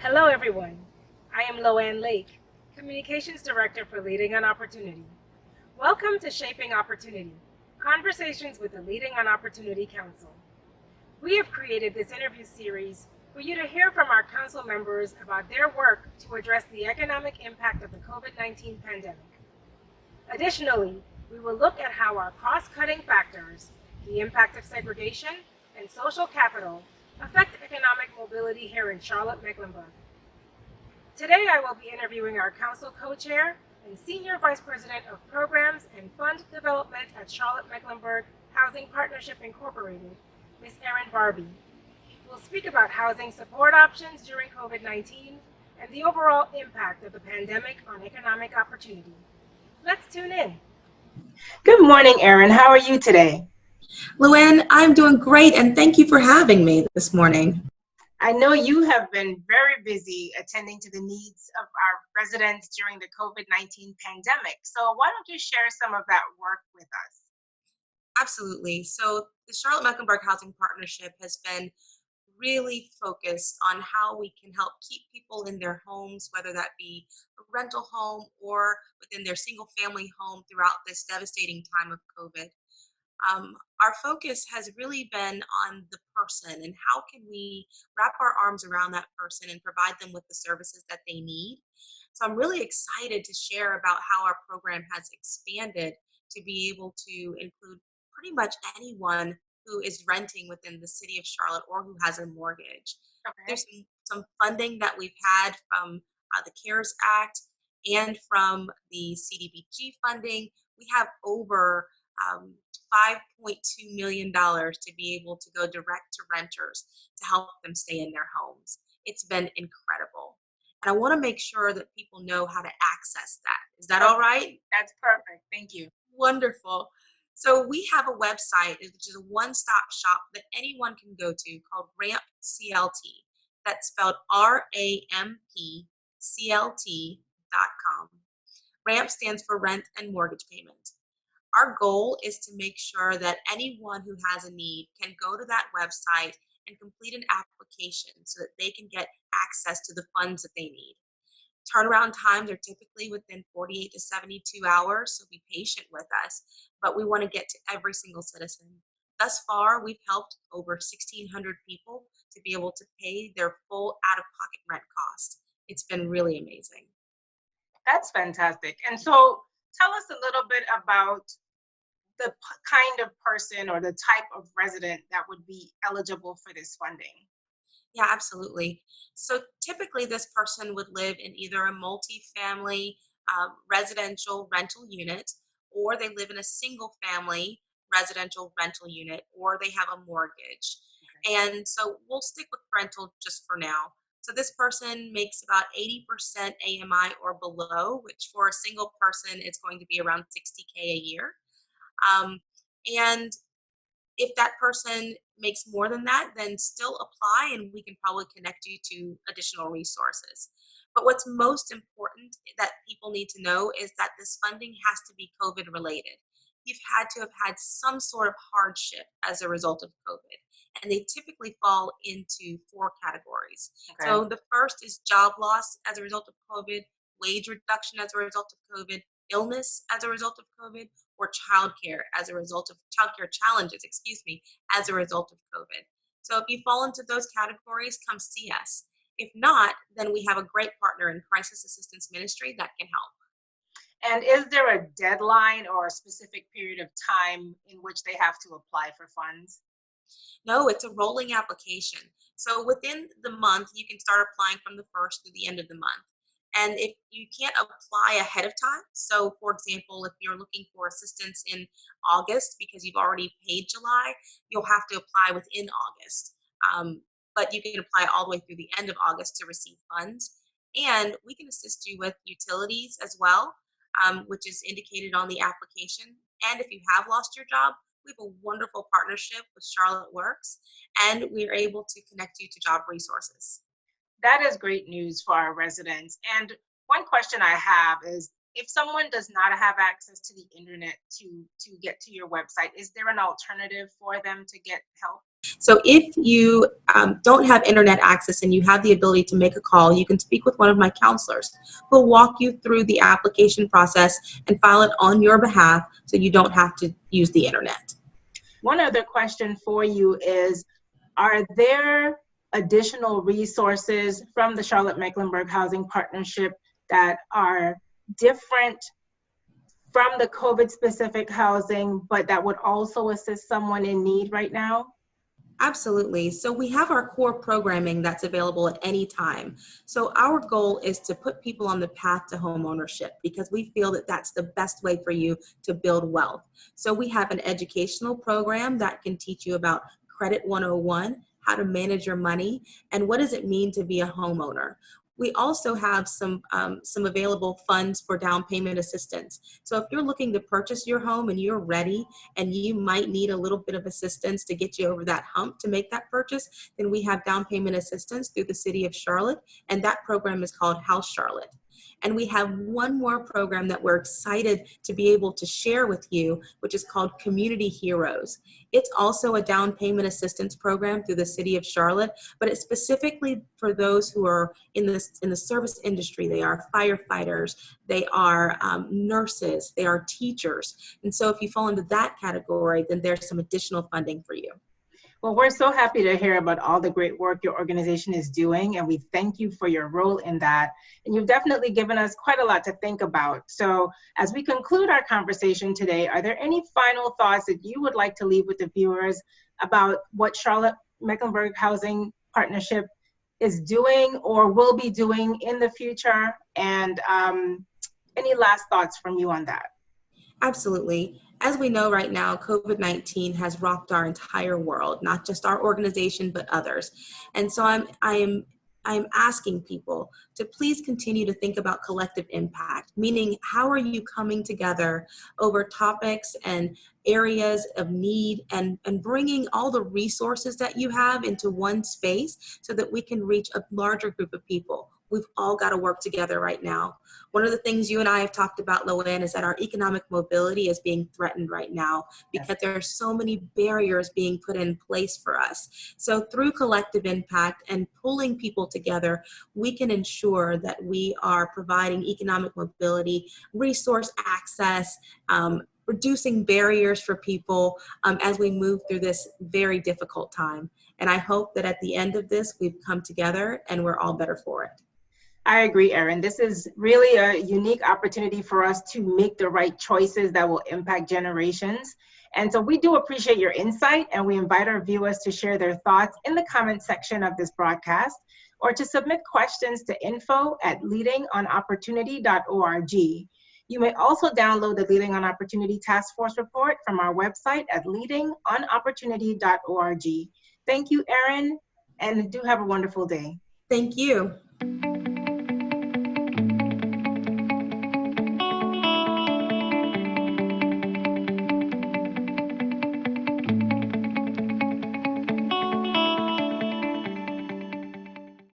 Hello, everyone. I am Loanne Lake, Communications Director for Leading on Opportunity. Welcome to Shaping Opportunity, Conversations with the Leading on Opportunity Council. We have created this interview series for you to hear from our council members about their work to address the economic impact of the COVID-19 pandemic. Additionally, we will look at how our cross-cutting factors, the impact of segregation and social capital, affect economic mobility here in Charlotte, Mecklenburg. Today, I will be interviewing our council co-chair and senior vice president of programs and fund development at Charlotte Mecklenburg Housing Partnership Incorporated, Ms. Erin Barbee. We'll speak about housing support options during COVID-19 and the overall impact of the pandemic on economic opportunity. Let's tune in. Good morning, Erin. How are you today? Luann, I'm doing great, and thank you for having me this morning. I know you have been very busy attending to the needs of our residents during the COVID-19 pandemic. So why don't you share some of that work with us? Absolutely. So the Charlotte Mecklenburg Housing Partnership has been really focused on how we can help keep people in their homes, whether that be a rental home or within their single family home throughout this devastating time of COVID. Our focus has really been on the person and how can we wrap our arms around that person and provide them with the services that they need. So I'm really excited to share about how our program has expanded to be able to include pretty much anyone who is renting within the city of Charlotte or who has a mortgage. Okay. There's some funding that we've had from the CARES Act and from the CDBG funding. We have over $5.2 million to be able to go direct to renters to help them stay in their homes. It's been incredible. And I want to make sure that people know how to access that. Is that all right? That's perfect. Thank you. Wonderful. So we have a website, which is a one-stop shop that anyone can go to called RAMP CLT. That's spelled RAMPCLT.com. RAMP stands for Rent and Mortgage Payment. Our goal is to make sure that anyone who has a need can go to that website and complete an application so that they can get access to the funds that they need. Turnaround times are typically within 48 to 72 hours, so be patient with us, but we want to get to every single citizen. Thus far, we've helped over 1,600 people to be able to pay their full out-of-pocket rent cost. It's been really amazing. That's fantastic. And so tell us a little bit about the kind of person or the type of resident that would be eligible for this funding. Yeah, absolutely. So typically this person would live in either a multi-family residential rental unit, or they live in a single family residential rental unit, or they have a mortgage. Okay. And so we'll stick with rental just for now. So this person makes about 80% AMI or below, which for a single person is going to be around 60K a year. And if that person makes more than that, then still apply and we can probably connect you to additional resources. But what's most important that people need to know is that this funding has to be COVID related. You've had to have had some sort of hardship as a result of COVID, and they typically fall into 4 categories. Okay. So the first is job loss as a result of COVID, wage reduction as a result of COVID, illness as a result of COVID, or childcare as a result of childcare challenges, as a result of COVID. So if you fall into those categories, come see us. If not, then we have a great partner in Crisis Assistance Ministry that can help. And is there a deadline or a specific period of time in which they have to apply for funds? No, it's a rolling application. So within the month, you can start applying from the first to the end of the month. And if you can't apply ahead of time, so for example, if you're looking for assistance in August because you've already paid July, you'll have to apply within August. But you can apply all the way through the end of August to receive funds. And we can assist you with utilities as well, which is indicated on the application. And if you have lost your job, we have a wonderful partnership with Charlotte Works, and we're able to connect you to job resources. That is great news for our residents. And one question I have is, if someone does not have access to the internet to get to your website, is there an alternative for them to get help? So if you don't have internet access and you have the ability to make a call, you can speak with one of my counselors who will walk you through the application process and file it on your behalf so you don't have to use the internet. One other question for you is, are there additional resources from the Charlotte-Mecklenburg Housing Partnership that are different from the COVID-specific housing, but that would also assist someone in need right now? Absolutely. So we have our core programming that's available at any time. So our goal is to put people on the path to home ownership because we feel that that's the best way for you to build wealth. So we have an educational program that can teach you about Credit 101, how to manage your money, and what does it mean to be a homeowner. We also have some available funds for down payment assistance. So if you're looking to purchase your home and you're ready and you might need a little bit of assistance to get you over that hump to make that purchase, then we have down payment assistance through the city of Charlotte, and that program is called House Charlotte. And we have one more program that we're excited to be able to share with you, which is called Community Heroes. It's also a down payment assistance program through the city of Charlotte, but it's specifically for those who are in the service industry. They are firefighters, they are nurses, they are teachers. And so if you fall into that category, then there's some additional funding for you. Well, we're so happy to hear about all the great work your organization is doing, and we thank you for your role in that. And you've definitely given us quite a lot to think about. So as we conclude our conversation today, are there any final thoughts that you would like to leave with the viewers about what Charlotte Mecklenburg Housing Partnership is doing or will be doing in the future? And any last thoughts from you on that? Absolutely. As we know right now, COVID-19 has rocked our entire world, not just our organization, but others. And so I'm asking people to please continue to think about collective impact, meaning how are you coming together over topics and areas of need and bringing all the resources that you have into one space so that we can reach a larger group of people. We've all got to work together right now. One of the things you and I have talked about, Loanne, is that our economic mobility is being threatened right now because there are so many barriers being put in place for us. So through collective impact and pulling people together, we can ensure that we are providing economic mobility, resource access, reducing barriers for people as we move through this very difficult time. And I hope that at the end of this, we've come together and we're all better for it. I agree, Erin. This is really a unique opportunity for us to make the right choices that will impact generations. And so we do appreciate your insight, and we invite our viewers to share their thoughts in the comment section of this broadcast or to submit questions to info@leadingonopportunity.org. You may also download the Leading on Opportunity Task Force report from our website at leadingonopportunity.org. Thank you, Erin, and do have a wonderful day. Thank you.